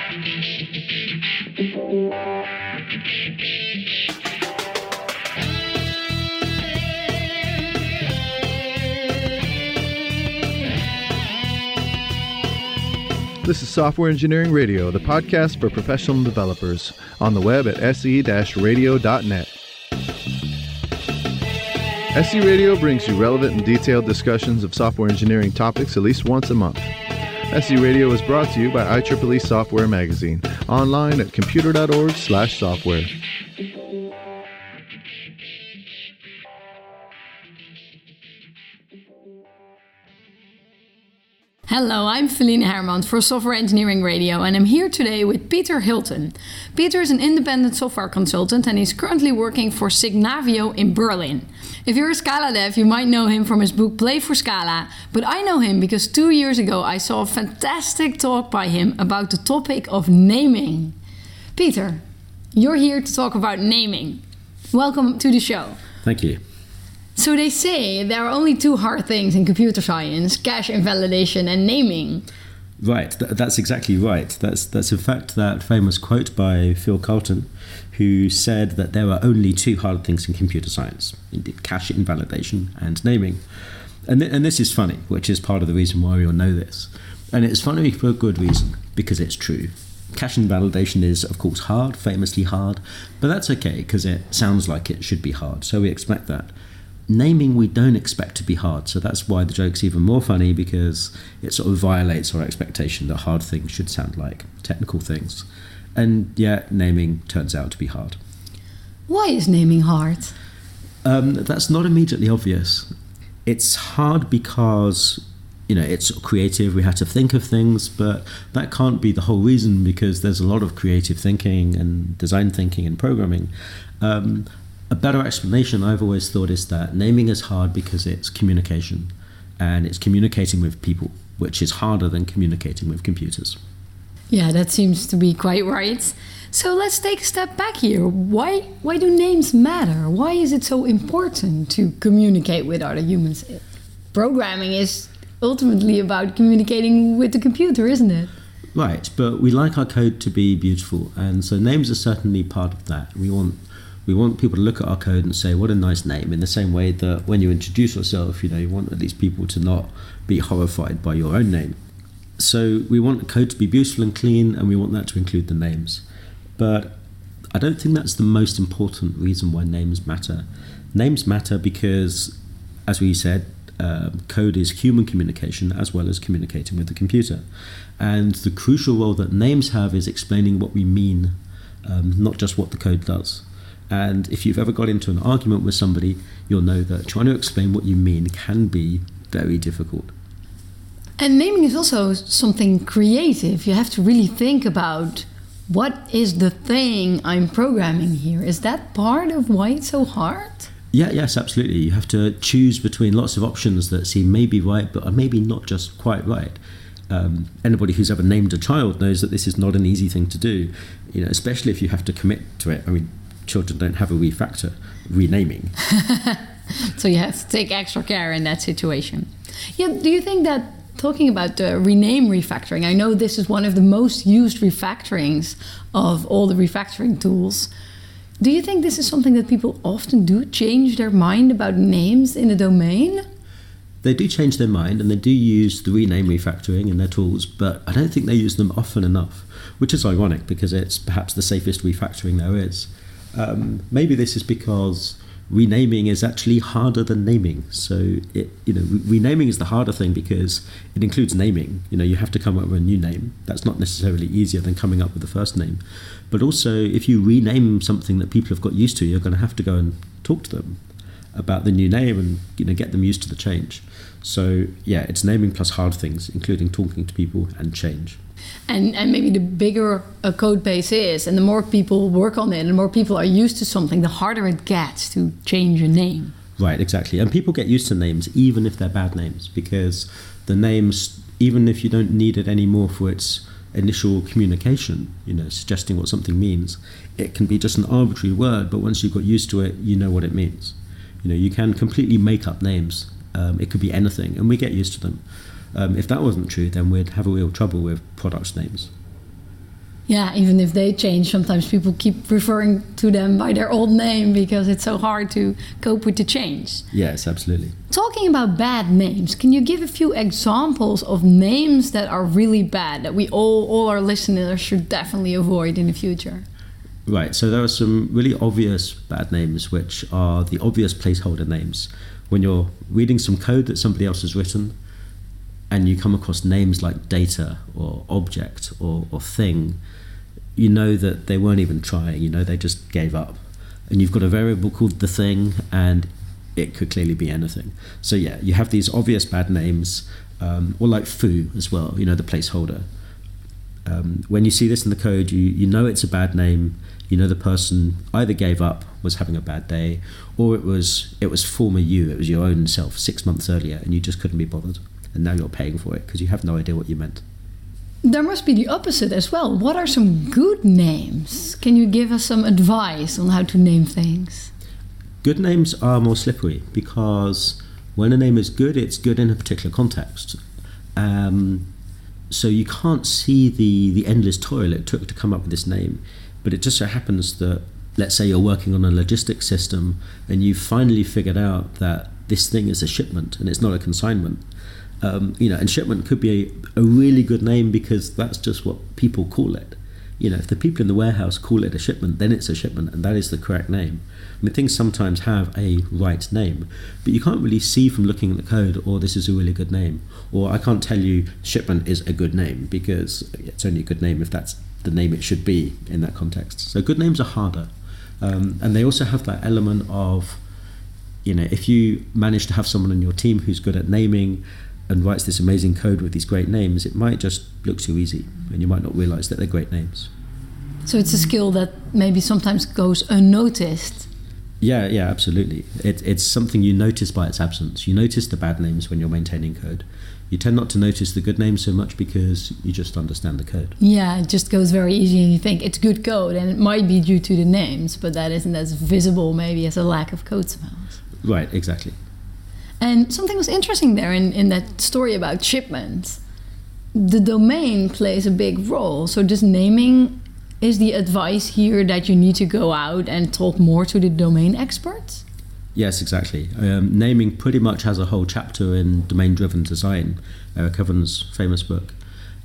This is Software Engineering Radio, the podcast for professional developers, on the web at se-radio.net. SE Radio brings you relevant and detailed discussions of software engineering topics at least once a month. SE Radio is brought to you by IEEE Software Magazine, online at computer.org/software. Hello, I'm Felienne for Software Engineering Radio, and I'm here today with Peter Hilton. Peter is an independent software consultant and he's currently working for Signavio in Berlin. If you're a Scala dev, you might know him from his book Play for Scala, but I know him because 2 years ago I saw a fantastic talk by him about the topic of naming. Peter, you're here to talk about naming. Welcome to the show. Thank you. So they say there are only two hard things in computer science: cache invalidation and naming. Right, that's exactly right. That's in fact that famous quote by Phil Carlton, who said that there are only two hard things in computer science: cache invalidation and naming. And this is funny, which is part of the reason why we all know this. And it's funny for a good reason, because it's true. Cache invalidation is, of course, hard, famously hard, but that's okay, because it sounds like it should be hard, so we expect that. Naming we don't expect to be hard, so that's why the joke's even more funny, because it sort of violates our expectation that hard things should sound like technical things. And yet naming turns out to be hard. Why is naming hard? That's not immediately obvious. It's hard because, it's creative, we have to think of things, but that can't be the whole reason, because there's a lot of creative thinking and design thinking and programming. A better explanation I've always thought is that naming is hard because it's communication, and it's communicating with people, which is harder than communicating with computers. Yeah, that seems to be quite right. So let's take a step back here. Why do names matter? Why is it so important to communicate with other humans? Programming is ultimately about communicating with the computer, isn't it? Right, but we like our code to be beautiful, and so names are certainly part of that. We want people to look at our code and say, what a nice name, in the same way that when you introduce yourself, you want at least people to not be horrified by your own name. So we want the code to be beautiful and clean, and we want that to include the names. But I don't think that's the most important reason why names matter. Names matter because, as we said, code is human communication as well as communicating with the computer. And the crucial role that names have is explaining what we mean, not just what the code does. And if you've ever got into an argument with somebody, you'll know that trying to explain what you mean can be very difficult. And naming is also something creative. You have to really think about what is the thing I'm programming here. Is that part of why it's so hard? Yes, absolutely. You have to choose between lots of options that seem maybe right, but are maybe not just quite right. Anybody who's ever named a child knows that this is not an easy thing to do, especially if you have to commit to it. Children don't have a refactor renaming. So you have to take extra care in that situation. Yeah, do you think that, talking about the rename refactoring, I know this is one of the most used refactorings of all the refactoring tools. Do you think this is something that people often do, change their mind about names in a domain? They do change their mind, and they do use the rename refactoring in their tools, but I don't think they use them often enough, which is ironic because it's perhaps the safest refactoring there is. Maybe this is because renaming is actually harder than naming. So renaming is the harder thing because it includes naming. You have to come up with a new name. That's not necessarily easier than coming up with the first name. But also, if you rename something that people have got used to, you're going to have to go and talk to them about the new name and get them used to the change. So it's naming plus hard things, including talking to people and change. And maybe the bigger a code base is, and the more people work on it, and the more people are used to something, the harder it gets to change a name. Right, exactly. And people get used to names, even if they're bad names, because the names, even if you don't need it anymore for its initial communication, suggesting what something means, it can be just an arbitrary word, but once you've got used to it, you know what it means. You can completely make up names. It could be anything, and we get used to them. If that wasn't true, then we'd have a real trouble with products names. Yeah, even if they change, sometimes people keep referring to them by their old name because it's so hard to cope with the change. Yes, absolutely. Talking about bad names, can you give a few examples of names that are really bad that we all our listeners should definitely avoid in the future? Right, so there are some really obvious bad names, which are the obvious placeholder names. When you're reading some code that somebody else has written and you come across names like data or object or thing, you know that they weren't even trying, you know, they just gave up. And you've got a variable called the thing, and it could clearly be anything. So yeah, you have these obvious bad names, or like foo as well, you know, the placeholder. When you see this in the code, you know it's a bad name. You know the person either gave up, was having a bad day, or it was former you, it was your own self 6 months earlier, and you just couldn't be bothered. And now you're paying for it because you have no idea what you meant. There must be the opposite as well. What are some good names? Can you give us some advice on how to name things? Good names are more slippery because when a name is good, it's good in a particular context. So you can't see the endless toil it took to come up with this name. But it just so happens that, let's say you're working on a logistics system and you've finally figured out that this thing is a shipment and it's not a consignment. And shipment could be a really good name because that's just what people call it. You know, if the people in the warehouse call it a shipment, then it's a shipment, and that is the correct name. I mean, things sometimes have a right name, but you can't really see from looking at the code, or this is a really good name, or I can't tell you shipment is a good name because it's only a good name if that's the name it should be in that context. So good names are harder, and they also have that element of, you know, if you manage to have someone on your team who's good at naming and writes this amazing code with these great names, it might just look too easy and you might not realize that they're great names. So it's a skill that maybe sometimes goes unnoticed. Yeah, absolutely. It's something you notice by its absence. You notice the bad names when you're maintaining code. You tend not to notice the good names so much because you just understand the code. Yeah, it just goes very easy and you think it's good code, and it might be due to the names, but that isn't as visible maybe as a lack of code smells. Right, exactly. And something was interesting there in that story about shipments. The domain plays a big role. So just naming is the advice here that you need to go out and talk more to the domain experts? Yes, exactly. Naming pretty much has a whole chapter in domain-driven design, Eric Evans' famous book.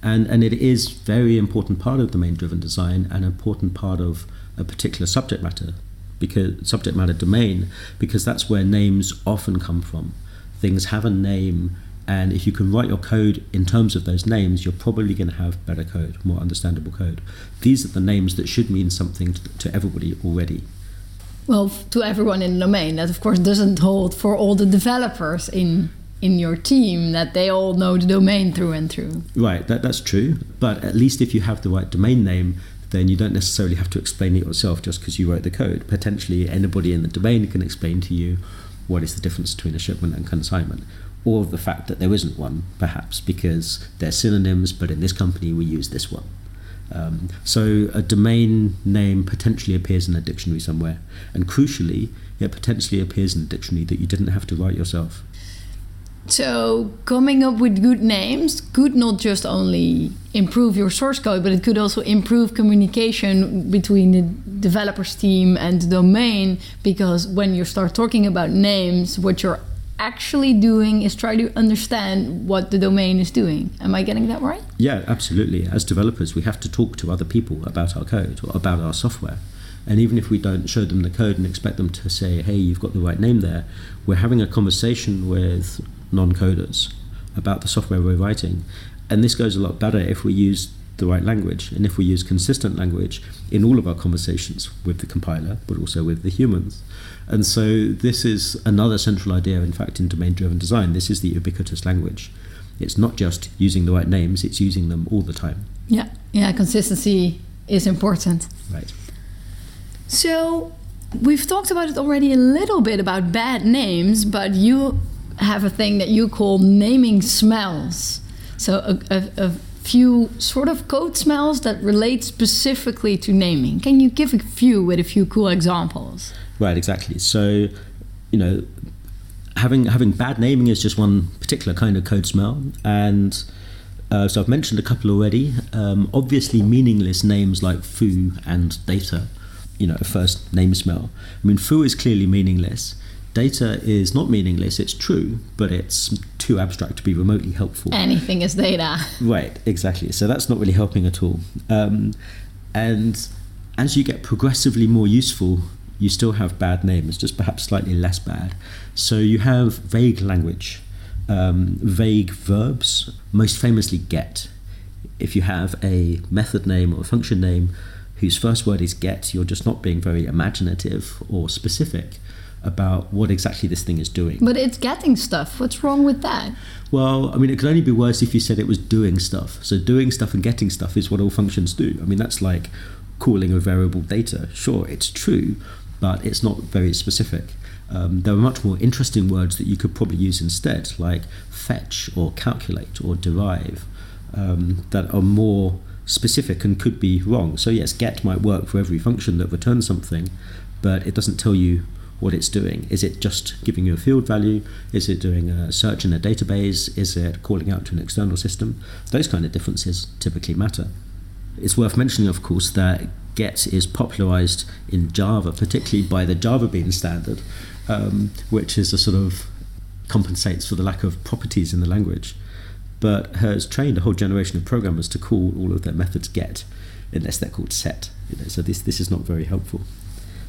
And it is a very important part of domain-driven design, an important part of a particular subject matter domain, because that's where names often come from. Things have a name, and if you can write your code in terms of those names, you're probably going to have better code, more understandable code. These are the names that should mean something to everybody already. Well, to everyone in the domain. That, of course, doesn't hold for all the developers in your team, that they all know the domain through and through. Right, that's true. But at least if you have the right domain name, then you don't necessarily have to explain it yourself just because you wrote the code. Potentially, anybody in the domain can explain to you what is the difference between a shipment and consignment, or the fact that there isn't one, perhaps, because they're synonyms, but in this company we use this one. So a domain name potentially appears in a dictionary somewhere, and crucially, it potentially appears in a dictionary that you didn't have to write yourself. So coming up with good names could not just only improve your source code, but it could also improve communication between the developers team and the domain, because when you start talking about names, what you're actually doing is try to understand what the domain is doing. Am I getting that right? Yeah, absolutely. As developers, we have to talk to other people about our code or about our software. And even if we don't show them the code and expect them to say, hey, you've got the right name there, we're having a conversation with non-coders about the software we're writing. And this goes a lot better if we use the right language and if we use consistent language in all of our conversations with the compiler, but also with the humans. And so this is another central idea, in fact, in domain-driven design. This is the ubiquitous language. It's not just using the right names, it's using them all the time. Yeah, consistency is important. Right. So we've talked about it already a little bit about bad names, but you have a thing that you call naming smells. So a few sort of code smells that relate specifically to naming. Can you give a few with a few cool examples? Right, exactly. So, having bad naming is just one particular kind of code smell, and So I've mentioned a couple already. Obviously meaningless names like foo and data, a first name smell. I mean, foo is clearly meaningless. Data is not meaningless, it's true, but it's too abstract to be remotely helpful. Anything is data. Right, exactly. So that's not really helping at all. And as you get progressively more useful, you still have bad names, just perhaps slightly less bad. So you have vague language, vague verbs, most famously get. If you have a method name or a function name whose first word is get, you're just not being very imaginative or specific about what exactly this thing is doing. But it's getting stuff. What's wrong with that? Well, I mean, it could only be worse if you said it was doing stuff. So doing stuff and getting stuff is what all functions do. I mean, that's like calling a variable data. Sure, it's true, but it's not very specific. There are much more interesting words that you could probably use instead, like fetch or calculate or derive, that are more specific and could be wrong. So yes, get might work for every function that returns something, but it doesn't tell you what it's doing. Is it just giving you a field value? Is it doing a search in a database? Is it calling out to an external system? Those kind of differences typically matter. It's worth mentioning, of course, that get is popularized in Java, particularly by the Java Bean standard, which is a sort of compensates for the lack of properties in the language, but has trained a whole generation of programmers to call all of their methods get, unless they're called set. So this is not very helpful.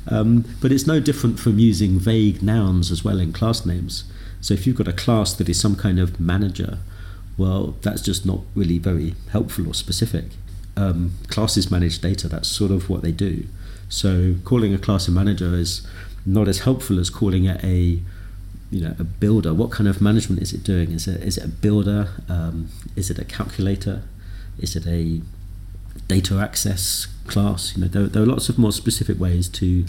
But it's no different from using vague nouns as well in class names. So if you've got a class that is some kind of manager, well, that's just not really very helpful or specific. Classes manage data, that's sort of what they do. So calling a class a manager is not as helpful as calling it a builder. What kind of management is it doing? Is it a builder? Is it a calculator? Is it a data access class? There are lots of more specific ways to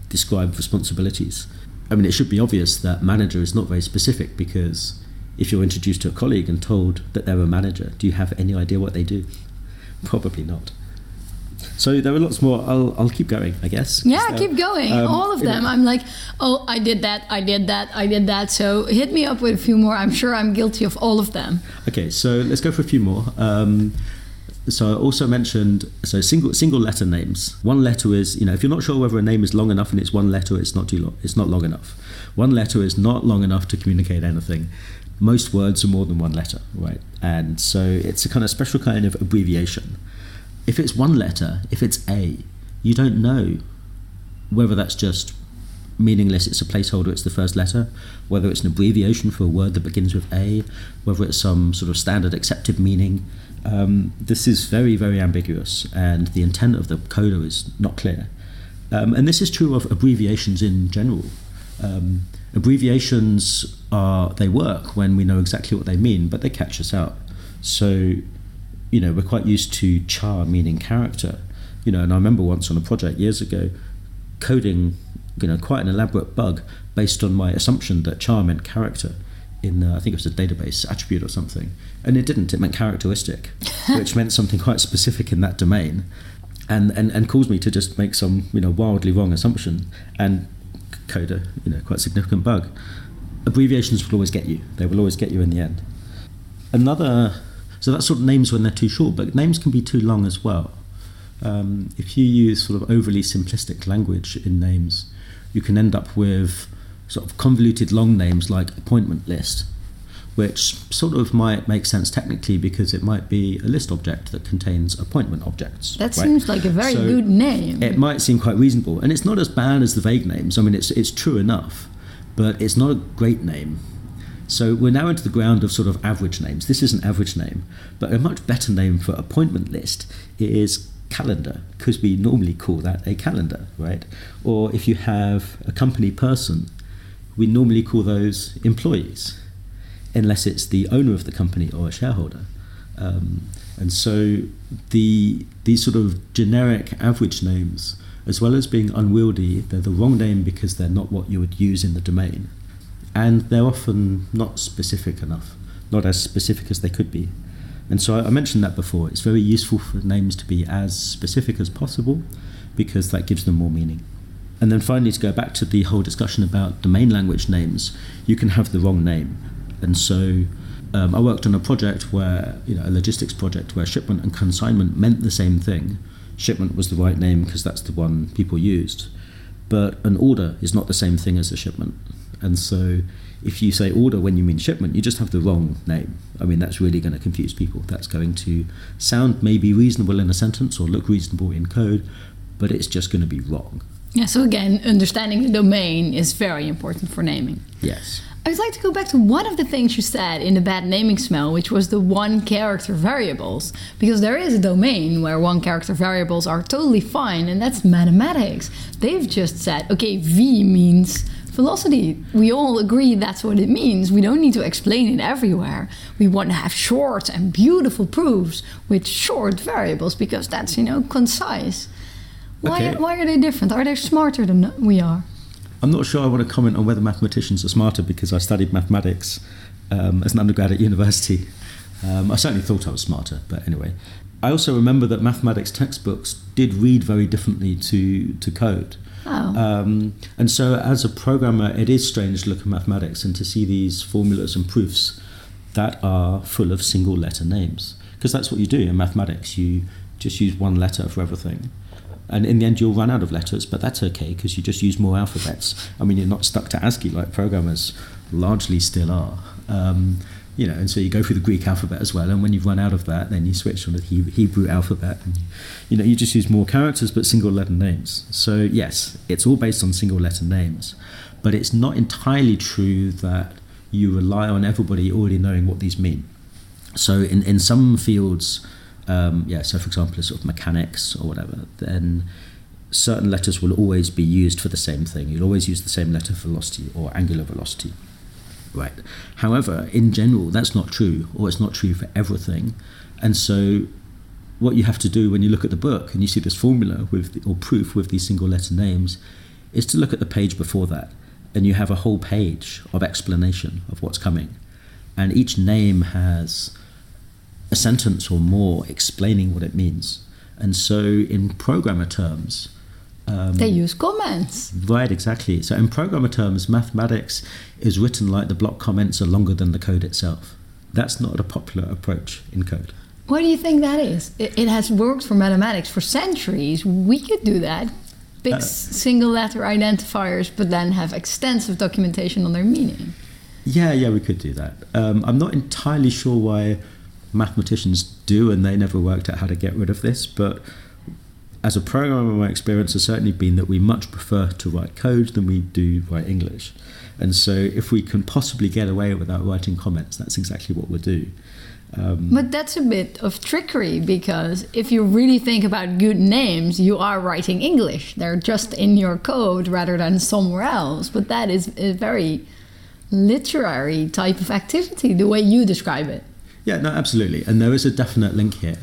describe responsibilities. I mean, it should be obvious that manager is not very specific, because if you're introduced to a colleague and told that they're a manager, do you have any idea what they do? Probably not. So there are lots more. I'll keep going, I guess. Yeah, keep going. All of them. I'm like, oh, I did that. So hit me up with a few more. I'm sure I'm guilty of all of them. Okay, so let's go for a few more. So I also mentioned single letter names. One letter is, if you're not sure whether a name is long enough and it's one letter, it's not too long. It's not long enough. One letter is not long enough to communicate anything. Most words are more than one letter, right? And so it's a kind of special kind of abbreviation. If it's one letter, if it's A, you don't know whether that's just meaningless, it's a placeholder, it's the first letter, whether it's an abbreviation for a word that begins with A, whether it's some sort of standard accepted meaning. This is very, very ambiguous, and the intent of the coder is not clear. And this is true of abbreviations in general. Abbreviations they work when we know exactly what they mean, but they catch us out. So, we're quite used to char meaning character, and I remember once on a project years ago coding, quite an elaborate bug based on my assumption that char meant character in, I think it was a database attribute or something, and it didn't. It meant characteristic, which meant something quite specific in that domain, and caused me to just make some, wildly wrong assumption and code a, quite significant bug. Abbreviations will always get you. They will always get you in the end. So that's sort of names when they're too short, but names can be too long as well. If you use sort of overly simplistic language in names, you can end up with sort of convoluted long names like appointment list, which sort of might make sense technically because it might be a list object that contains appointment objects. That seems like a very good name. It might seem quite reasonable, and it's not as bad as the vague names. I mean, it's true enough, but it's not a great name. So we're now into the ground of sort of average names. This is an average name, but a much better name for appointment list is calendar, because we normally call that a calendar, right? Or if you have a company person, we normally call those employees, unless it's the owner of the company or a shareholder. And so these sort of generic average names, as well as being unwieldy, they're the wrong name because they're not what you would use in the domain. And they're often not specific enough, not as specific as they could be. And so I mentioned that before. It's very useful for names to be as specific as possible, because that gives them more meaning. And then finally, to go back to the whole discussion about domain language names, you can have the wrong name. And so I worked on a project where, a logistics project where shipment and consignment meant the same thing. Shipment was the right name because that's the one people used. But an order is not the same thing as a shipment. And so if you say order when you mean shipment, you just have the wrong name. I mean, that's really going to confuse people. That's going to sound maybe reasonable in a sentence or look reasonable in code, but it's just going to be wrong. Yeah, so again, understanding the domain is very important for naming. Yes. I'd like to go back to one of the things you said in the bad naming smell, which was the one-character variables. Because there is a domain where one-character variables are totally fine, and that's mathematics. They've just said, okay, V means velocity. We all agree that's what it means. We don't need to explain it everywhere. We want to have short and beautiful proofs with short variables because that's, concise. Why are they different? Are they smarter than we are? I'm not sure I want to comment on whether mathematicians are smarter because I studied mathematics as an undergrad at university. I certainly thought I was smarter, but anyway. I also remember that mathematics textbooks did read very differently to code. Oh. And so as a programmer, it is strange to look at mathematics and to see these formulas and proofs that are full of single letter names. Because that's what you do in mathematics. You just use one letter for everything. And in the end, you'll run out of letters, but that's okay because you just use more alphabets. I mean, you're not stuck to ASCII like programmers largely still are. And so you go through the Greek alphabet as well, and when you've run out of that, then you switch on to the Hebrew alphabet. And, you just use more characters but single letter names. So yes, it's all based on single letter names, but it's not entirely true that you rely on everybody already knowing what these mean. So in some fields, so for example, sort of mechanics or whatever, then certain letters will always be used for the same thing. You'll always use the same letter for velocity or angular velocity. Right. However, in general, that's not true, or it's not true for everything. And so what you have to do when you look at the book and you see this formula or proof with these single letter names is to look at the page before that, and you have a whole page of explanation of what's coming. And each name has a sentence or more explaining what it means. And so in programmer terms, they use comments. Right, exactly. So in programmer terms, mathematics is written like the block comments are longer than the code itself. That's not a popular approach in code. Why do you think that is? It has worked for mathematics for centuries. We could do that. Big single letter identifiers, but then have extensive documentation on their meaning. Yeah, we could do that. I'm not entirely sure why mathematicians do, and they never worked out how to get rid of this, but as a programmer, my experience has certainly been that we much prefer to write code than we do write English. And so if we can possibly get away without writing comments, that's exactly what we'll do. But that's a bit of trickery, because if you really think about good names, you are writing English. They're just in your code rather than somewhere else. But that is a very literary type of activity, the way you describe it. Yeah, no, absolutely. And there is a definite link here.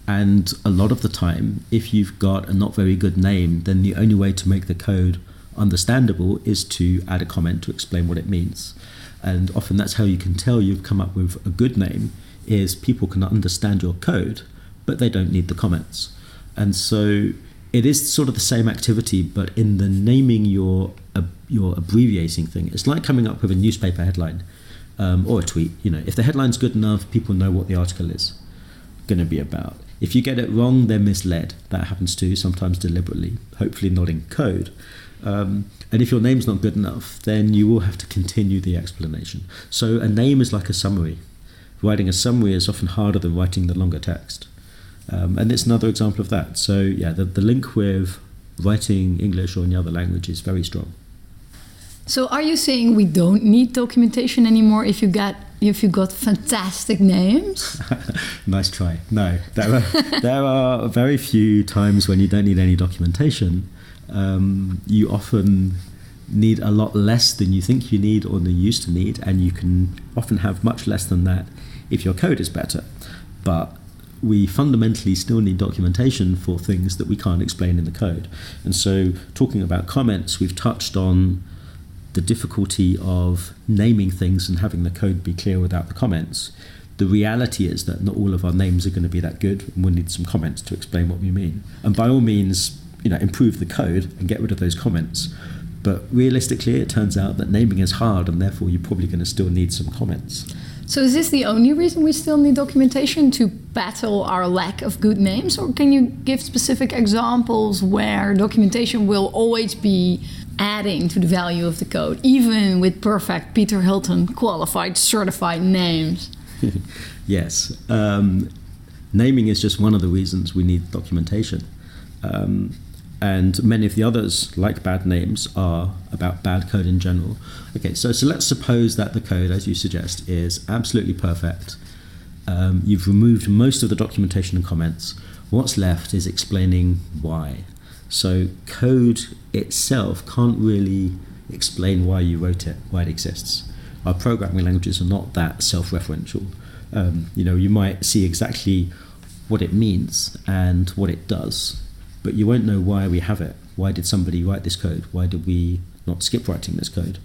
And a lot of the time, if you've got a not very good name, then the only way to make the code understandable is to add a comment to explain what it means. And often that's how you can tell you've come up with a good name, is people can understand your code, but they don't need the comments. And so it is sort of the same activity, but in the naming your abbreviating thing. It's like coming up with a newspaper headline or a tweet. If the headline's good enough, people know what the article is going to be about. If you get it wrong, they're misled. That happens too, sometimes deliberately, hopefully not in code. And if your name's not good enough, then you will have to continue the explanation. So a name is like a summary. Writing a summary is often harder than writing the longer text. And it's another example of that. So yeah, the link with writing English or any other language is very strong. So are you saying we don't need documentation anymore if you got fantastic names? Nice try. No, there are very few times when you don't need any documentation. You often need a lot less than you think you need or than you used to need, and you can often have much less than that if your code is better. But we fundamentally still need documentation for things that we can't explain in the code. And so talking about comments, we've touched on the difficulty of naming things and having the code be clear without the comments. The reality is that not all of our names are going to be that good, and we'll need some comments to explain what we mean. And by all means, improve the code and get rid of those comments. But realistically, it turns out that naming is hard, and therefore you're probably going to still need some comments. So is this the only reason we still need documentation, to battle our lack of good names? Or can you give specific examples where documentation will always be adding to the value of the code, even with perfect Peter Hilton qualified, certified names? Yes. Naming is just one of the reasons we need documentation. And many of the others, like bad names, are about bad code in general. Okay, so let's suppose that the code, as you suggest, is absolutely perfect. You've removed most of the documentation and comments. What's left is explaining why. So code itself can't really explain why you wrote it, why it exists. Our programming languages are not that self-referential. You might see exactly what it means and what it does, but you won't know why we have it. Why did somebody write this code? Why did we not skip writing this code?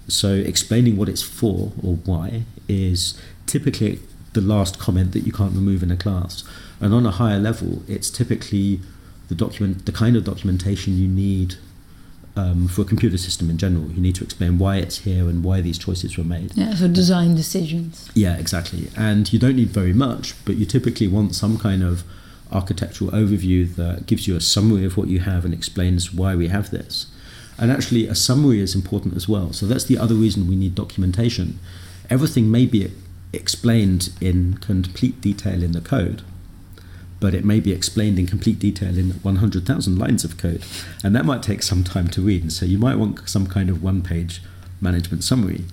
So explaining what it's for or why is typically the last comment that you can't remove in a class. And on a higher level, it's typically the kind of documentation you need for a computer system in general. You need to explain why it's here and why these choices were made. Yeah, so design decisions. Yeah, exactly. And you don't need very much, but you typically want some kind of architectural overview that gives you a summary of what you have and explains why we have this. And actually, a summary is important as well. So that's the other reason we need documentation. Everything may be explained in complete detail in the code, but it may be explained in complete detail in 100,000 lines of code. And that might take some time to read. So you might want some kind of one-page management summary.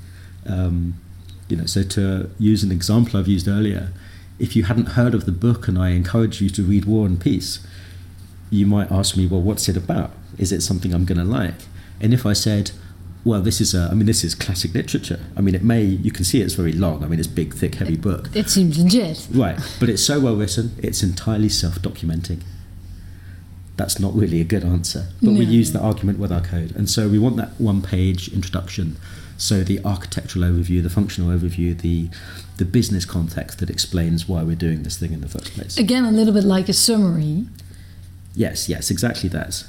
So to use an example I've used earlier, if you hadn't heard of the book and I encourage you to read War and Peace, you might ask me, well, what's it about? Is it something I'm going to like? And if I said, well, this is classic literature. You can see it's very long. It's a big, thick, heavy book. It seems legit. Right, but it's so well written, it's entirely self-documenting. That's not really a good answer. But we use the argument with our code. And so we want that one-page introduction. So the architectural overview, the functional overview, the business context that explains why we're doing this thing in the first place. Again, a little bit like a summary. Yes, exactly that.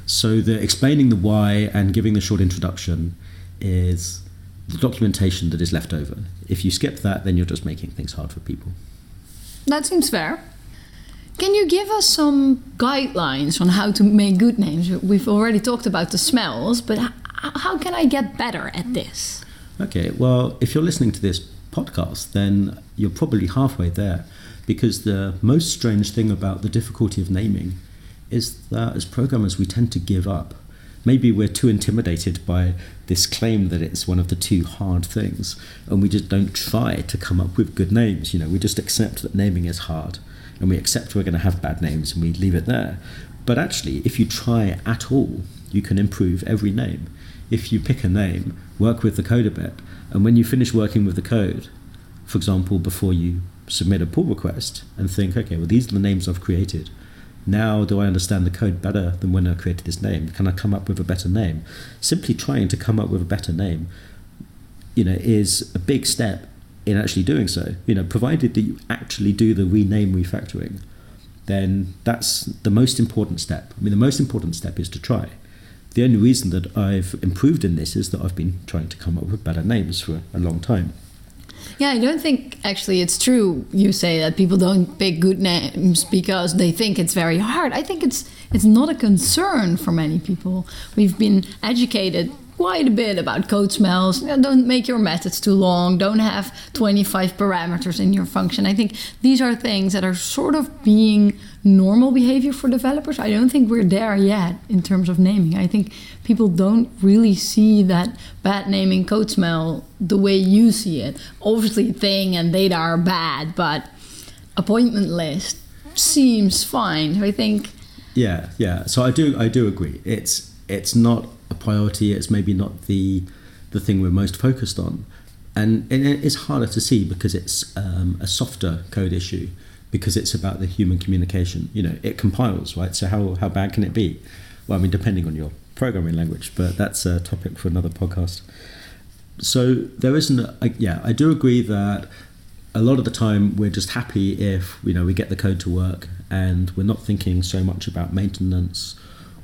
So the explaining the why and giving the short introduction is the documentation that is left over. If you skip that, then you're just making things hard for people. That seems fair. Can you give us some guidelines on how to make good names? We've already talked about the smells, but how can I get better at this? Okay, well, if you're listening to this podcast, then you're probably halfway there, because the most strange thing about the difficulty of naming is that as programmers we tend to give up. Maybe we're too intimidated by this claim that it's one of the two hard things, and we just don't try to come up with good names. We just accept that naming is hard, and we accept we're going to have bad names, and we leave it there. But actually, if you try at all, you can improve every name. If you pick a name, work with the code a bit, and when you finish working with the code, for example, before you submit a pull request, and think, okay, well, these are the names I've created. Now do I understand the code better than when I created this name? Can I come up with a better name? Simply trying to come up with a better name, is a big step in actually doing so. Provided that you actually do the rename refactoring, then that's the most important step. The most important step is to try. The only reason that I've improved in this is that I've been trying to come up with better names for a long time. Yeah, I don't think actually it's true you say that people don't pick good names because they think it's very hard. I think it's not a concern for many people. We've been educated quite a bit about code smells. Don't make your methods too long. Don't have 25 parameters in your function. I think these are things that are sort of being normal behavior for developers. I don't think we're there yet in terms of naming. I think people don't really see that bad naming code smell the way you see it. Obviously, thing and data are bad, but appointment list seems fine. I think. Yeah. So I do agree. It's not a priority. It's maybe not the thing we're most focused on, and it's harder to see because it's a softer code issue, because it's about the human communication. It compiles, right? So how bad can it be? Well, depending on your programming language, but that's a topic for another podcast. So there isn't. I do agree that a lot of the time we're just happy if we get the code to work, and we're not thinking so much about maintenance,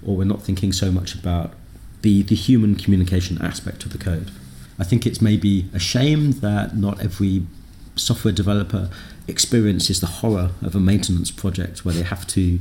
or we're not thinking so much about the human communication aspect of the code. I think it's maybe a shame that not every software developer experiences the horror of a maintenance project where they have to,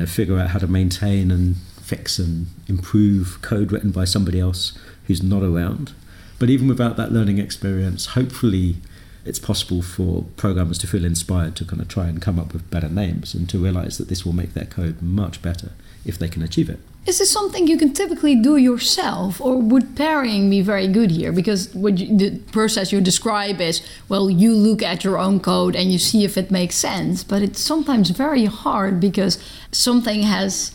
figure out how to maintain and fix and improve code written by somebody else who's not around. But even without that learning experience, hopefully it's possible for programmers to feel inspired to kind of try and come up with better names and to realize that this will make their code much better if they can achieve it. Is this something you can typically do yourself, or would pairing be very good here? Because the process you describe is, well, you look at your own code and you see if it makes sense, but it's sometimes very hard because something has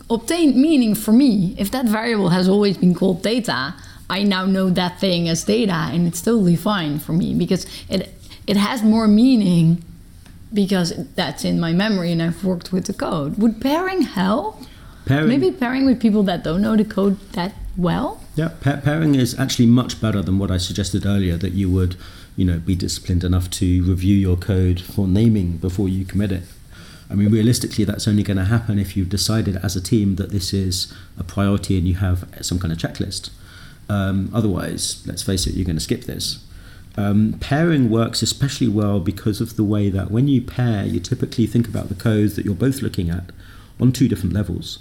obtained meaning for me. If that variable has always been called data, I now know that thing as data, and it's totally fine for me because it has more meaning because that's in my memory and I've worked with the code. Would pairing help? Maybe pairing with people that don't know the code that well? Yeah, pairing is actually much better than what I suggested earlier, that you would, be disciplined enough to review your code for naming before you commit it. I mean, realistically, that's only going to happen if you've decided as a team that this is a priority and you have some kind of checklist. Otherwise, let's face it, you're going to skip this. Pairing works especially well because of the way that when you pair, you typically think about the codes that you're both looking at on two different levels.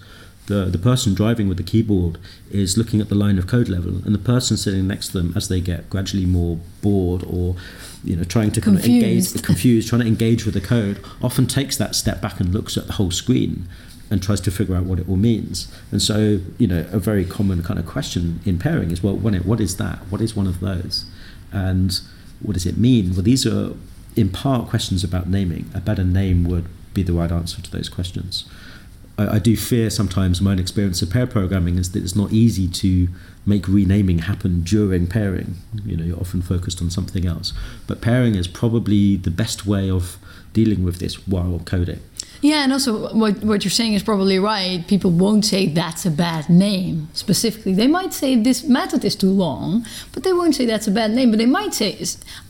The person driving with the keyboard is looking at the line of code level, and the person sitting next to them, as they get gradually more bored or trying to kind of confused, trying to engage with the code, often takes that step back and looks at the whole screen and tries to figure out what it all means. And so, a very common kind of question in pairing is, well, what is that? What is one of those? And what does it mean? Well, these are in part questions about naming. A better name would be the right answer to those questions. I do fear sometimes my own experience of pair programming is that it's not easy to make renaming happen during pairing. You're often focused on something else. But pairing is probably the best way of dealing with this while coding. Yeah, and also what you're saying is probably right. People won't say that's a bad name specifically. They might say this method is too long, but they won't say that's a bad name. But they might say,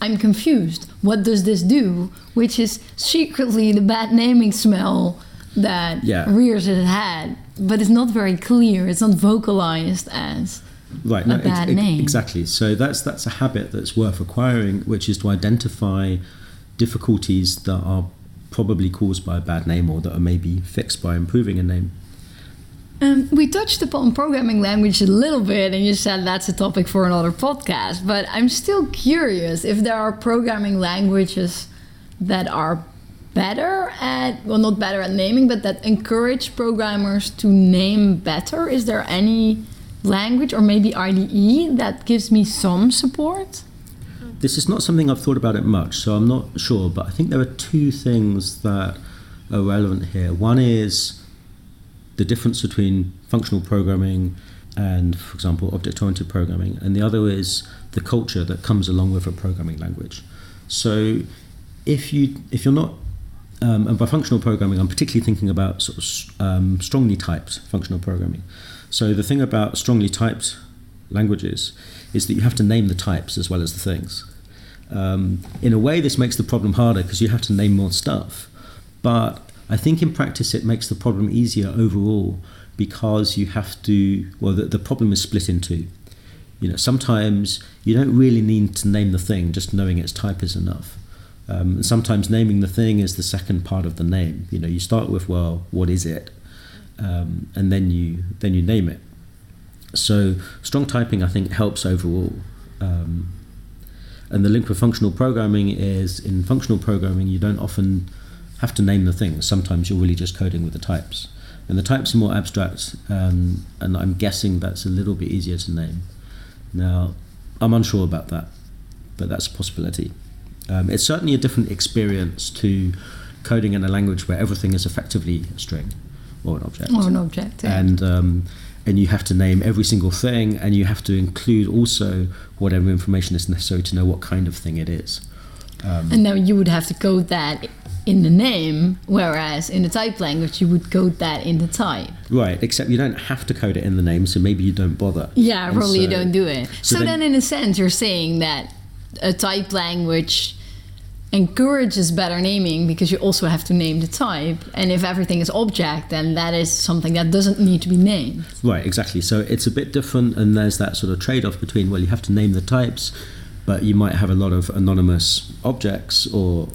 I'm confused. What does this do? Which is secretly the bad naming smell that rears its head. But it's not very clear. It's not vocalized as a bad name. Exactly. So that's a habit that's worth acquiring, which is to identify difficulties that are probably caused by a bad name or that are maybe fixed by improving a name. We touched upon programming language a little bit, and you said that's a topic for another podcast, but I'm still curious if there are programming languages that are better at, well, not better at naming, but that encourage programmers to name better. Is there any language or maybe IDE that gives me some support? This is not something I've thought about it much, so I'm not sure, but I think there are two things that are relevant here. One is the difference between functional programming and, for example, object-oriented programming, and the other is the culture that comes along with a programming language. So if you're not, and by functional programming, I'm particularly thinking about sort of strongly typed functional programming. So the thing about strongly typed languages is that you have to name the types as well as the things. In a way, this makes the problem harder because you have to name more stuff. But I think in practice it makes the problem easier overall because you have to, well, the problem is split in two. Sometimes you don't really need to name the thing, just knowing its type is enough. Sometimes naming the thing is the second part of the name. You start with, well, what is it? And then you name it. So strong typing, I think, helps overall. And the link with functional programming is, in functional programming, you don't often have to name the things. Sometimes you're really just coding with the types. And the types are more abstract, and I'm guessing that's a little bit easier to name. Now, I'm unsure about that, but that's a possibility. It's certainly a different experience to coding in a language where everything is effectively a string or an object. Or an object, yeah. And you have to name every single thing, and you have to include also whatever information is necessary to know what kind of thing it is. And now you would have to code that in the name, whereas in the type language you would code that in the type. Right, except you don't have to code it in the name, so maybe you don't bother. Yeah, probably you don't do it. So then in a sense you're saying that a type language encourages better naming because you also have to name the type, and if everything is object, then that is something that doesn't need to be named. Right, exactly. So it's a bit different, and there's that sort of trade-off between, well, you have to name the types, but you might have a lot of anonymous objects or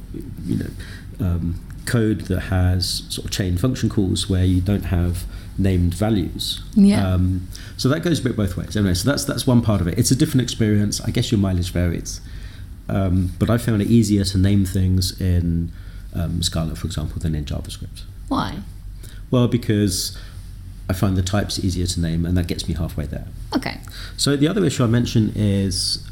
code that has sort of chain function calls where you don't have named values. Yeah. So that goes a bit both ways. Anyway, so that's one part of it. It's a different experience. I guess your mileage varies. But I found it easier to name things in Scala, for example, than in JavaScript. Why? Well, because I find the types easier to name, and that gets me halfway there. Okay. So the other issue I mentioned is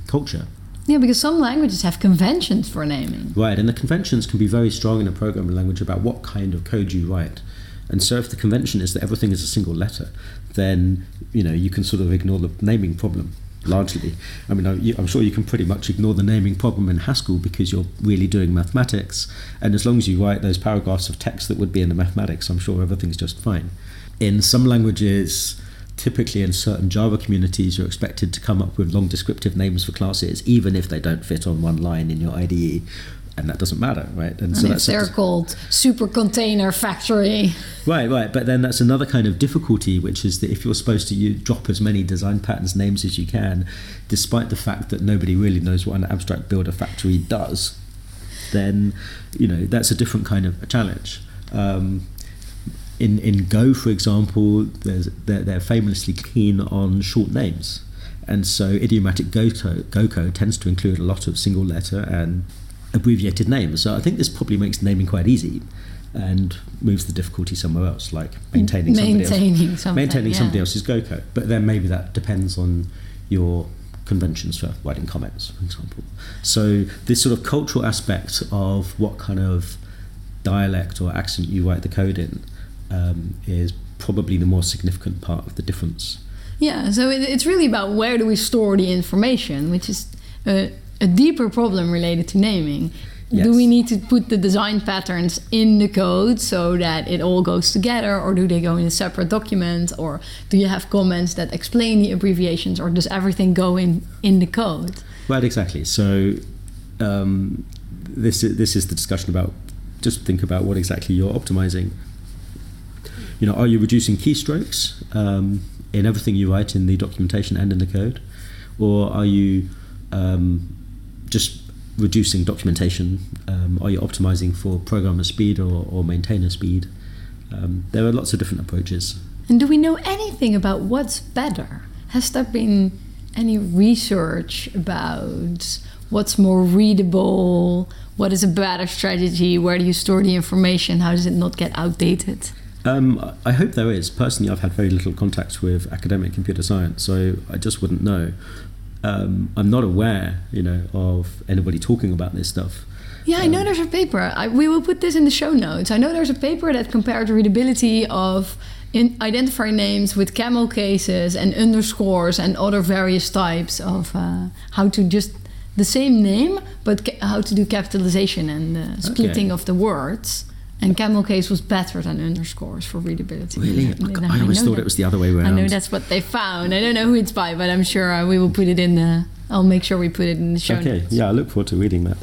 culture. Yeah, because some languages have conventions for naming. Right, and the conventions can be very strong in a programming language about what kind of code you write. And so if the convention is that everything is a single letter, then you can sort of ignore the naming problem largely. I mean, I'm sure you can pretty much ignore the naming problem in Haskell because you're really doing mathematics. And as long as you write those paragraphs of text that would be in the mathematics, I'm sure everything's just fine. In some languages, typically in certain Java communities, you're expected to come up with long descriptive names for classes, even if they don't fit on one line in your IDE, and that doesn't matter, right? And so if they're called super container factory. Right, but then that's another kind of difficulty, which is that if you're supposed to drop as many design patterns names as you can, despite the fact that nobody really knows what an abstract builder factory does, then that's a different kind of a challenge. In Go, for example, they're famously keen on short names. And so idiomatic Go code tends to include a lot of single letter and abbreviated names. So I think this probably makes naming quite easy and moves the difficulty somewhere else, like maintaining somebody else's Go code. But then maybe that depends on your conventions for writing comments, for example. So this sort of cultural aspect of what kind of dialect or accent you write the code in is probably the more significant part of the difference. Yeah, so it's really about where do we store the information, which is a deeper problem related to naming. Yes. Do we need to put the design patterns in the code so that it all goes together, or do they go in a separate document, or do you have comments that explain the abbreviations, or does everything go in the code? Right, exactly. So this is the discussion about, just think about what exactly you're optimizing. Are you reducing keystrokes in everything you write in the documentation and in the code? Or are you just reducing documentation? Are you optimizing for programmer speed or maintainer speed? There are lots of different approaches. And do we know anything about what's better? Has there been any research about what's more readable? What is a better strategy? Where do you store the information? How does it not get outdated? I hope there is. Personally, I've had very little contact with academic computer science, so I just wouldn't know. I'm not aware, of anybody talking about this stuff. Yeah, I know there's a paper. We will put this in the show notes. I know there's a paper that compared the readability of identifier names with camel cases and underscores and other various types of how to just the same name, but how to do capitalization and splitting of the words. And camel case was better than underscores for readability. Really? I always thought it was the other way around. I know that's what they found. I don't know who it's by, but I'm sure we will put it in I'll make sure we put it in the show notes. Okay, yeah, I look forward to reading that.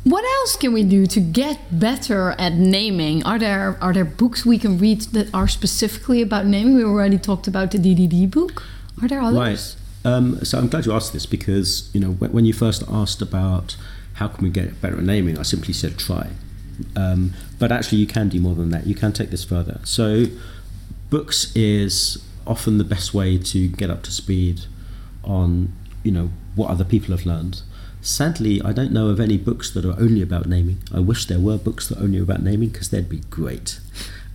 What else can we do to get better at naming? Are there books we can read that are specifically about naming? We already talked about the DDD book. Are there others? Right. So I'm glad you asked this because, when you first asked about how can we get better at naming, I simply said try. But actually you can do more than that. You can take this further. So books is often the best way to get up to speed on what other people have learned. Sadly, I don't know of any books that are only about naming. I wish there were books that are only about naming because they'd be great.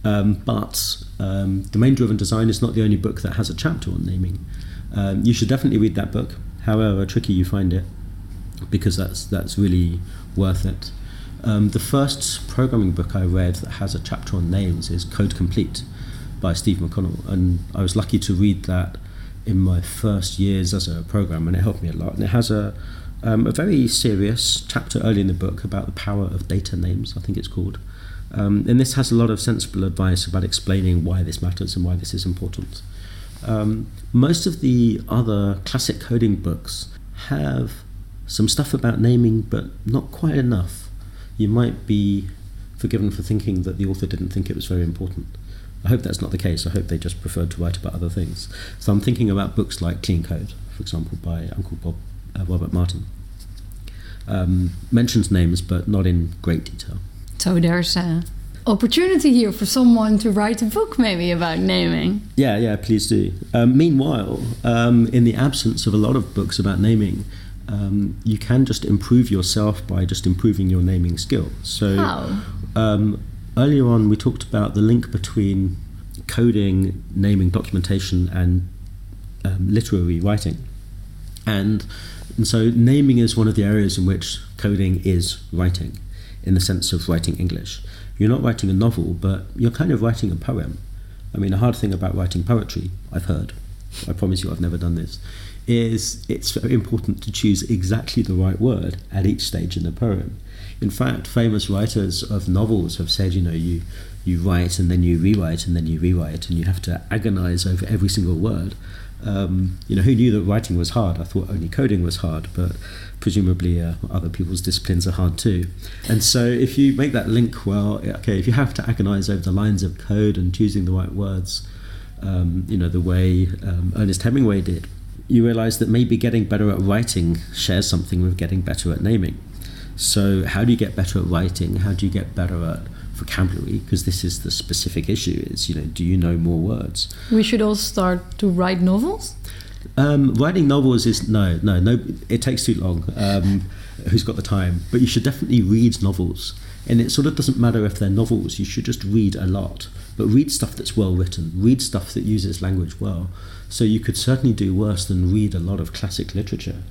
But Domain-Driven Design is not the only book that has a chapter on naming. You should definitely read that book, however tricky you find it, because that's really worth it. The first programming book I read that has a chapter on names is Code Complete by Steve McConnell, and I was lucky to read that in my first years as a programmer, and it helped me a lot. And it has a very serious chapter early in the book about the power of data names, I think it's called. And this has a lot of sensible advice about explaining why this matters and why this is important. Most of the other classic coding books have some stuff about naming, but not quite enough. You might be forgiven for thinking that the author didn't think it was very important. I hope that's not the case. I hope they just preferred to write about other things. So I'm thinking about books like Clean Code, for example, by Uncle Bob Robert Martin. Mentions names, but not in great detail. So there's an opportunity here for someone to write a book maybe about naming. Yeah, please do. Meanwhile, in the absence of a lot of books about naming, you can just improve yourself by just improving your naming skill. So, How? Earlier on, we talked about the link between coding, naming, documentation, and literary writing. And so naming is one of the areas in which coding is writing, in the sense of writing English. You're not writing a novel, but you're kind of writing a poem. I mean, a hard thing about writing poetry, I've heard, I promise you I've never done this, is it's very important to choose exactly the right word at each stage in the poem. In fact, famous writers of novels have said, you write and then you rewrite and then you rewrite, and you have to agonize over every single word. Who knew that writing was hard? I thought only coding was hard, but presumably other people's disciplines are hard too. And so if you make that link, if you have to agonize over the lines of code and choosing the right words, the way Ernest Hemingway did, you realize that maybe getting better at writing shares something with getting better at naming. So how do you get better at writing? How do you get better at vocabulary? Because this is the specific issue, is, do you know more words? We should all start to write novels? Writing novels is, no, it takes too long. Who's got the time? But you should definitely read novels. And it sort of doesn't matter if they're novels, you should just read a lot. But read stuff that's well written, read stuff that uses language well. So you could certainly do worse than read a lot of classic literature.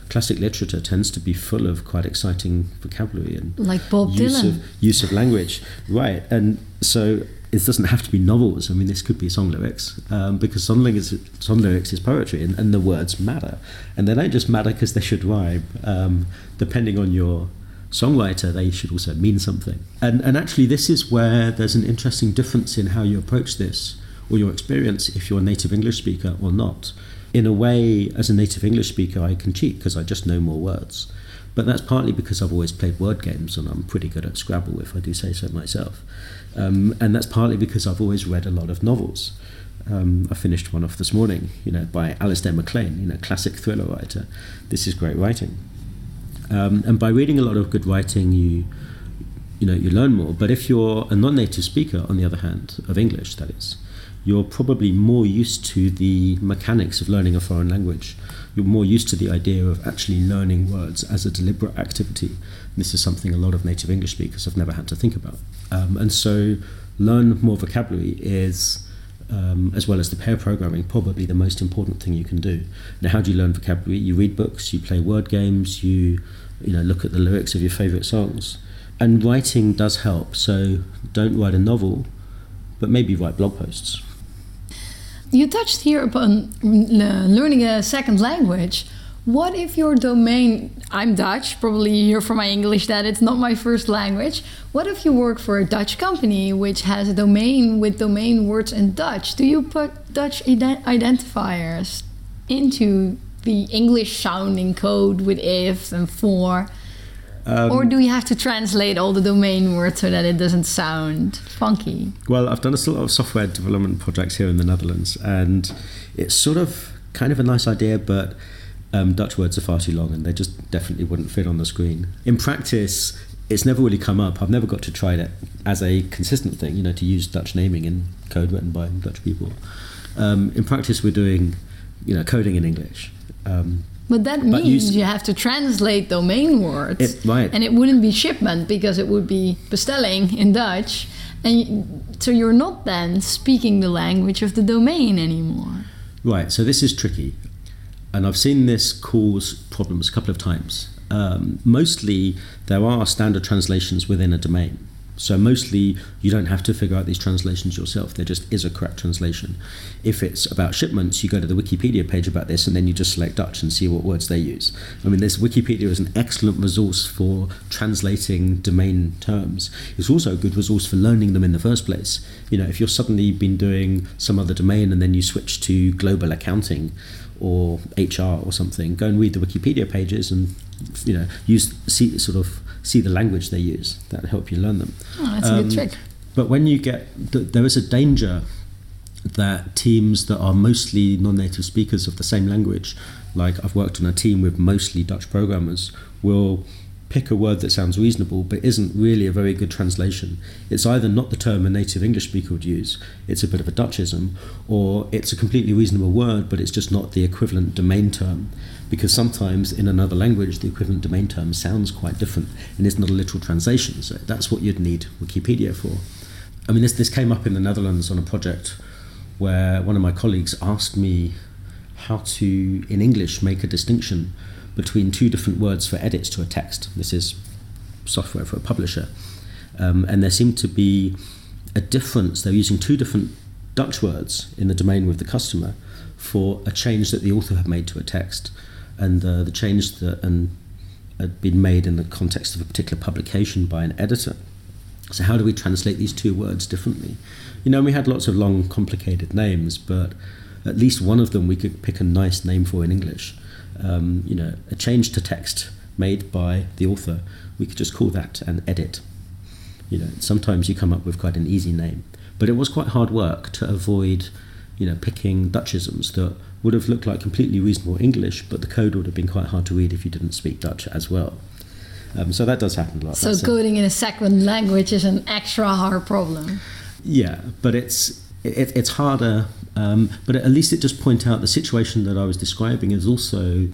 Classic literature tends to be full of quite exciting vocabulary and like Bob Dylan. Use of language. Right, and so it doesn't have to be novels. I mean, this could be song lyrics, because song lyrics is poetry, and the words matter. And they don't just matter because they should rhyme. Depending on your songwriter, they should also mean something. And actually, this is where there's an interesting difference in how you approach this, or your experience, if you're a native English speaker or not. In a way, as a native English speaker, I can cheat because I just know more words. But that's partly because I've always played word games and I'm pretty good at Scrabble, if I do say so myself. And that's partly because I've always read a lot of novels. I finished one off this morning, by Alistair MacLean, classic thriller writer. This is great writing. And by reading a lot of good writing, you learn more. But if you're a non-native speaker, on the other hand, of English, that is, you're probably more used to the mechanics of learning a foreign language. You're more used to the idea of actually learning words as a deliberate activity. And this is something a lot of native English speakers have never had to think about. And so learn more vocabulary is, as well as the pair programming, probably the most important thing you can do. Now, how do you learn vocabulary? You read books, you play word games, you look at the lyrics of your favourite songs. And writing does help. So don't write a novel, but maybe write blog posts. You touched here upon learning a second language. What if your domain, I'm Dutch, probably you hear from my English that it's not my first language. What if you work for a Dutch company which has a domain with domain words in Dutch? Do you put Dutch identifiers into the English sounding code with if and for? Or do you have to translate all the domain words so that it doesn't sound funky? Well, I've done a lot of software development projects here in the Netherlands, and it's sort of kind of a nice idea, but Dutch words are far too long and they just definitely wouldn't fit on the screen. In practice, it's never really come up. I've never got to try it as a consistent thing, to use Dutch naming in code written by Dutch people. In practice, we're doing, coding in English. But that means you have to translate domain words. Right. And it wouldn't be shipment because it would be bestelling in Dutch. And so you're not then speaking the language of the domain anymore. Right, so this is tricky. And I've seen this cause problems a couple of times. Mostly, there are standard translations within a domain. So mostly, you don't have to figure out these translations yourself. There just is a correct translation. If it's about shipments, you go to the Wikipedia page about this, and then you just select Dutch and see what words they use. I mean, Wikipedia is an excellent resource for translating domain terms. It's also a good resource for learning them in the first place. If you're suddenly been doing some other domain and then you switch to global accounting or HR or something, go and read the Wikipedia pages and see the language they use. That'll help you learn them. Oh, that's a good trick. But when you there is a danger that teams that are mostly non-native speakers of the same language like I've worked on a team with mostly Dutch programmers, will pick a word that sounds reasonable but isn't really a very good translation. It's either not the term a native English speaker would use, it's a bit of a Dutchism, or it's a completely reasonable word but it's just not the equivalent domain term, because sometimes in another language the equivalent domain term sounds quite different and is not a literal translation. So that's what you'd need Wikipedia for. I mean, this came up in the Netherlands on a project where one of my colleagues asked me how to, in English, make a distinction between two different words for edits to a text. This is software for a publisher. And there seemed to be a difference. They're using two different Dutch words in the domain with the customer for a change that the author had made to a text. And the change that had been made in the context of a particular publication by an editor. So how do we translate these two words differently? We had lots of long, complicated names, but at least one of them we could pick a nice name for in English. A change to text made by the author, we could just call that an edit. Sometimes you come up with quite an easy name, but it was quite hard work to avoid, picking Dutchisms that would have looked like completely reasonable English, but the code would have been quite hard to read if you didn't speak Dutch as well. So that does happen a lot. So coding in a second language is an extra hard problem. Yeah, but it's harder. But at least it just points out the situation that I was describing is also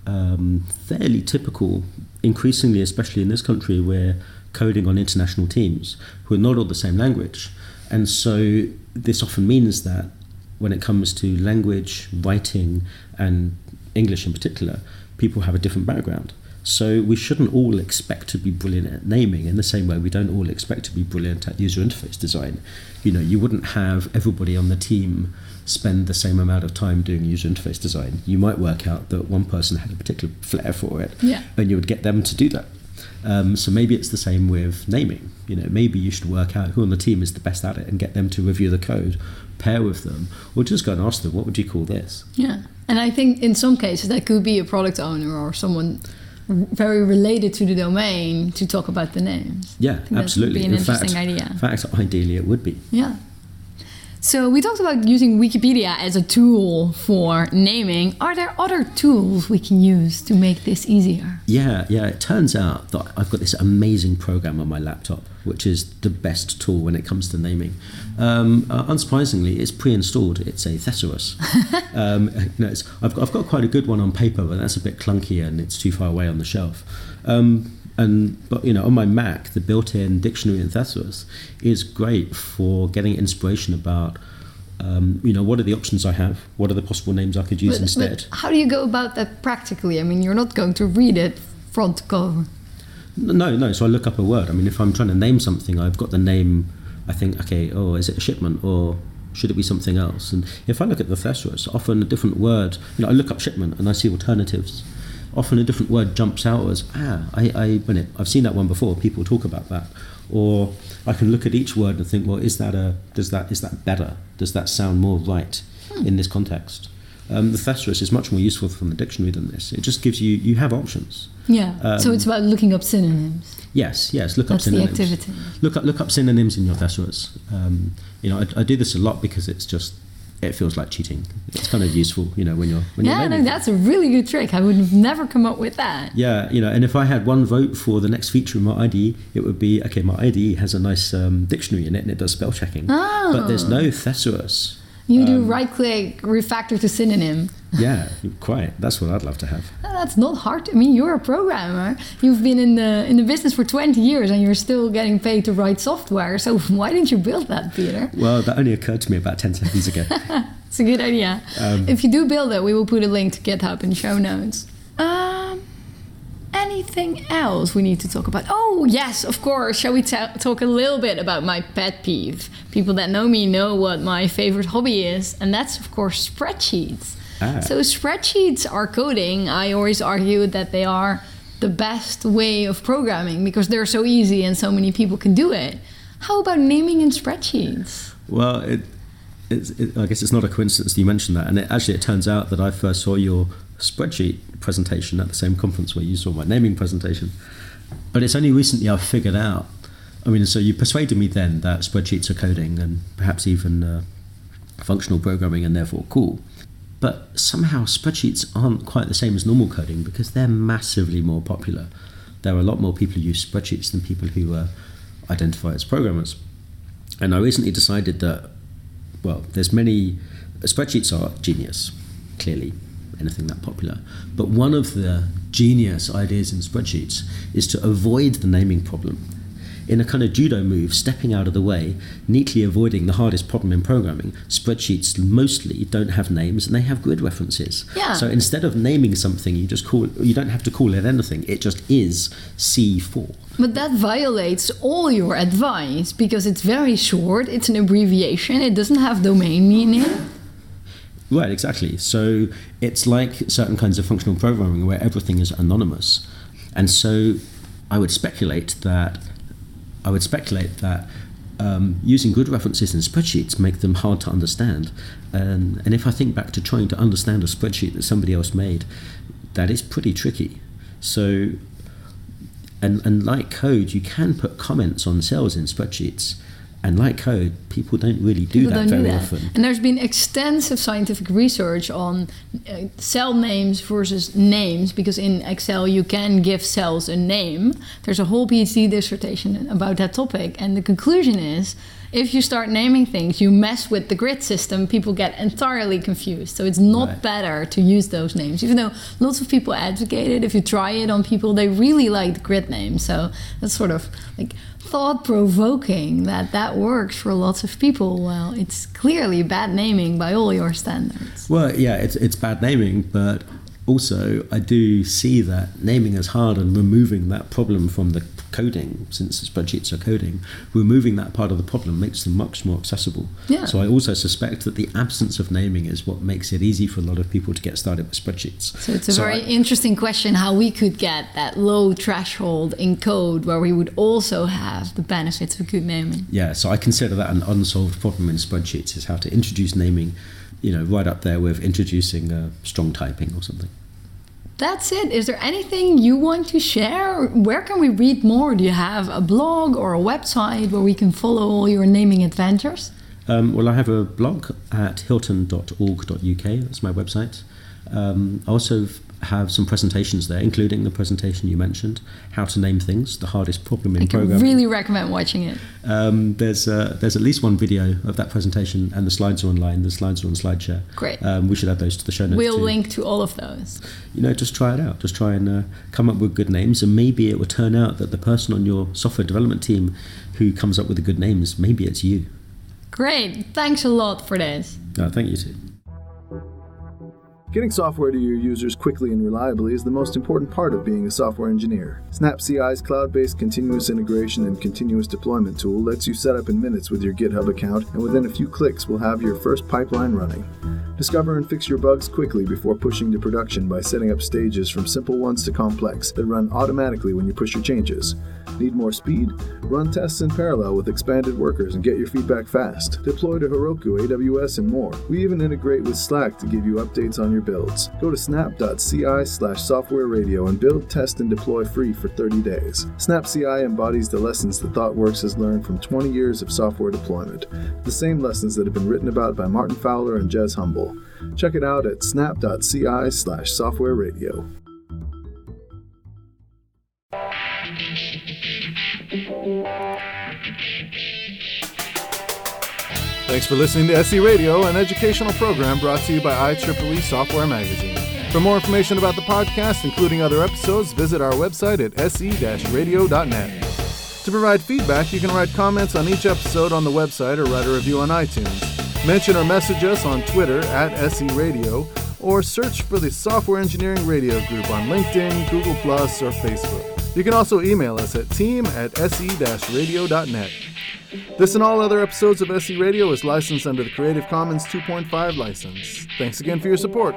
fairly typical, increasingly, especially in this country, we're coding on international teams who are not all the same language. And so this often means that when it comes to language, writing, and English in particular, people have a different background. So we shouldn't all expect to be brilliant at naming in the same way we don't all expect to be brilliant at user interface design. You wouldn't have everybody on the team spend the same amount of time doing user interface design. You might work out that one person had a particular flair for it, and you would get them to do that. So maybe it's the same with naming. Maybe you should work out who on the team is the best at it and get them to review the code, pair with them, or just go and ask them, what would you call this? Yeah, and I think in some cases that could be a product owner or someone very related to the domain to talk about the names. Yeah, absolutely. That would be an interesting idea. In fact, ideally it would be. Yeah. So we talked about using Wikipedia as a tool for naming. Are there other tools we can use to make this easier? Yeah. It turns out that I've got this amazing program on my laptop, which is the best tool when it comes to naming. Unsurprisingly, it's pre-installed. It's a Thesaurus. I've got quite a good one on paper, but that's a bit clunky and it's too far away on the shelf. But on my Mac, the built-in dictionary in Thesaurus is great for getting inspiration about, what are the options I have? What are the possible names I could use instead? But how do you go about that practically? I mean, you're not going to read it front to cover. No. So I look up a word. I mean, if I'm trying to name something, I've got the name. I think, is it a shipment or should it be something else? And if I look at the Thesaurus, often a different word. I look up shipment and I see alternatives. Often a different word jumps out as I've seen that one before. People talk about that, or I can look at each word and think, well, is that better? Does that sound more right in this context? The Thesaurus is much more useful from the dictionary than this. It just gives you have options. Yeah. So it's about looking up synonyms. Yes. Look up synonyms. That's the activity. Look up synonyms in your Thesaurus. I do this a lot because it feels like cheating. It's kind of useful, when you're naming. That's a really good trick. I would have never come up with that. Yeah, and if I had one vote for the next feature in my IDE, it would be, my IDE has a nice dictionary in it and it does spell checking. Oh. But there's no Thesaurus. You do right-click, refactor to synonym. Yeah, quite. That's what I'd love to have. That's not hard. I mean, you're a programmer. You've been in the business for 20 years and you're still getting paid to write software. So why didn't you build that, Peter? Well, that only occurred to me about 10 seconds ago. It's a good idea. If you do build it, we will put a link to GitHub in the show notes. Anything else we need to talk about? Oh, yes, of course. Shall we talk a little bit about my pet peeve? People that know me know what my favorite hobby is, and that's, of course, spreadsheets. So spreadsheets are coding. I always argue that they are the best way of programming because they're so easy and so many people can do it. How about naming in spreadsheets? Well, I guess it's not a coincidence that you mentioned that. And it turns out that I first saw your spreadsheet presentation at the same conference where you saw my naming presentation. But it's only recently I've figured out. So you persuaded me then that spreadsheets are coding and perhaps even functional programming and therefore cool. But somehow spreadsheets aren't quite the same as normal coding because they're massively more popular. There are a lot more people who use spreadsheets than people who identify as programmers. And I recently decided that, well, spreadsheets are genius, clearly, anything that popular. But one of the genius ideas in spreadsheets is to avoid the naming problem. In a kind of judo move, stepping out of the way, neatly avoiding the hardest problem in programming, spreadsheets mostly don't have names and they have grid references. Yeah. So instead of naming something, you don't have to call it anything. It just is C4. But that violates all your advice because it's very short, it's an abbreviation, it doesn't have domain meaning. Right, exactly. So it's like certain kinds of functional programming where everything is anonymous. And so I would speculate that using grid references in spreadsheets make them hard to understand. And if I think back to trying to understand a spreadsheet that somebody else made, that is pretty tricky. So, and like code, you can put comments on cells in spreadsheets. And like code, people don't really do that very often. And there's been extensive scientific research on cell names versus names, because in Excel you can give cells a name. There's a whole PhD dissertation about that topic. And the conclusion is, if you start naming things, you mess with the grid system, people get entirely confused. So it's not better to use those names. Even though lots of people advocate it, if you try it on people, they really like the grid name. So that's sort of like thought-provoking that works for lots of people. Well, it's clearly bad naming by all your standards. Well, yeah, it's bad naming, but also I do see that naming is hard and removing that problem from the coding, since the spreadsheets are coding, removing that part of the problem makes them much more accessible. Yeah. So I also suspect that the absence of naming is what makes it easy for a lot of people to get started with spreadsheets. So it's a very interesting question how we could get that low threshold in code where we would also have the benefits of good naming. Yeah, so I consider that an unsolved problem in spreadsheets, is how to introduce naming, right up there with introducing strong typing or something. That's it. Is there anything you want to share? Where can we read more? Do you have a blog or a website where we can follow all your naming adventures? Well, I have a blog at hilton.org.uk. That's my website. I also have some presentations there, including the presentation you mentioned, How to Name Things, the hardest problem in programming. I can really recommend watching it. There's at least one video of that presentation, and the slides are online. The slides are on SlideShare. Great. We should add those to the show notes We'll too. link to all of those. Just try it out. Just try and come up with good names, and maybe it will turn out that the person on your software development team who comes up with the good names, maybe it's you. Great. Thanks a lot for this. Thank you too. Getting software to your users quickly and reliably is the most important part of being a software engineer. SnapCI's cloud-based continuous integration and continuous deployment tool lets you set up in minutes with your GitHub account, and within a few clicks will have your first pipeline running. Discover and fix your bugs quickly before pushing to production by setting up stages from simple ones to complex that run automatically when you push your changes. Need more speed? Run tests in parallel with expanded workers and get your feedback fast. Deploy to Heroku, AWS, and more. We even integrate with Slack to give you updates on your builds. Go to snap.ci/softwareradio and build, test, and deploy free for 30 days. SnapCI embodies the lessons that ThoughtWorks has learned from 20 years of software deployment. The same lessons that have been written about by Martin Fowler and Jez Humble. Check it out at snap.ci/softwareradio. Thanks for listening to SE Radio, an educational program brought to you by IEEE Software Magazine. For more information about the podcast, including other episodes, visit our website at se-radio.net. To provide feedback, you can write comments on each episode on the website or write a review on iTunes. Mention or message us on Twitter at SE Radio, or search for the Software Engineering Radio Group on LinkedIn, Google+, or Facebook. You can also email us at team@se-radio.net. This and all other episodes of SE Radio is licensed under the Creative Commons 2.5 license. Thanks again for your support.